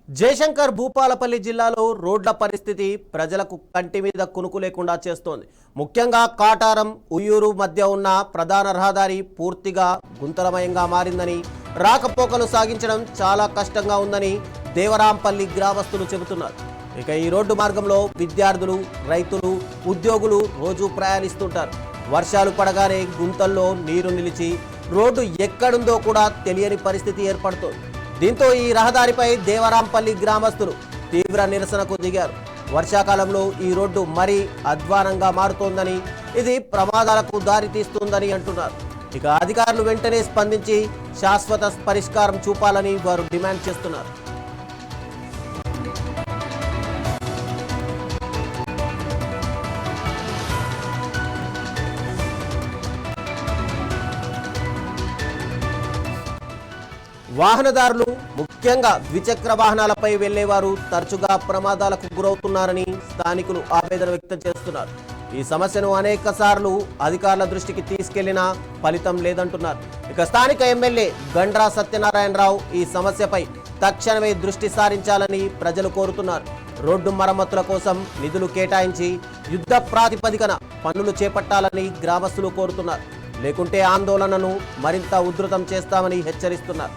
జయశంకర్ భూపాలపల్లి జిల్లాలో రోడ్ల పరిస్థితి ప్రజలకు కంటి మీద కునుకు లేకుండా చేస్తోంది. ముఖ్యంగా కాటారం ఉయ్యూరు మధ్య ఉన్న ప్రధాన రహదారి పూర్తిగా గుంతలమయంగా మారిందని, రాకపోకలు సాగించడం చాలా కష్టంగా ఉందని దేవరాంపల్లి గ్రామస్తులు చెబుతున్నారు. ఇక ఈ రోడ్డు మార్గంలో విద్యార్థులు, రైతులు, ఉద్యోగులు రోజు ప్రయాణిస్తుంటారు. వర్షాలు పడగానే గుంతల్లో నీరు నిలిచి రోడ్డు ఎక్కడుందో కూడా తెలియని పరిస్థితి ఏర్పడుతోంది. దీంతో ఈ రహదారిపై దేవరాంపల్లి గ్రామస్తులు తీవ్ర నిరసనకు దిగారు. వర్షాకాలంలో ఈ రోడ్డు మరీ అధ్వానంగా మారుతోందని, ఇది ప్రమాదాలకు దారితీస్తుందని అంటున్నారు. ఇక అధికారులు వెంటనే స్పందించి శాశ్వత పరిష్కారం చూపాలని వారు డిమాండ్ చేస్తున్నారు. వాహనదారులు, ముఖ్యంగా ద్విచక్ర వాహనాలపై వెళ్లేవారు తరచుగా ప్రమాదాలకు గురవుతున్నారని స్థానికులు ఆవేదన వ్యక్తం చేస్తున్నారు. ఈ సమస్యను అనేక సార్లు అధికారుల దృష్టికి తీసుకెళ్లినా ఫలితం లేదంటున్నారు. ఇక స్థానిక ఎమ్మెల్యే గండ్రా సత్యనారాయణరావు ఈ సమస్యపై తక్షణమే దృష్టి సారించాలని ప్రజలు కోరుతున్నారు. రోడ్డు మరమ్మతుల కోసం నిధులు కేటాయించి యుద్ధ ప్రాతిపదికన పనులు చేపట్టాలని గ్రామస్తులు కోరుతున్నారు. లేకుంటే ఆందోళనను మరింత ఉధృతం చేస్తామని హెచ్చరిస్తున్నారు.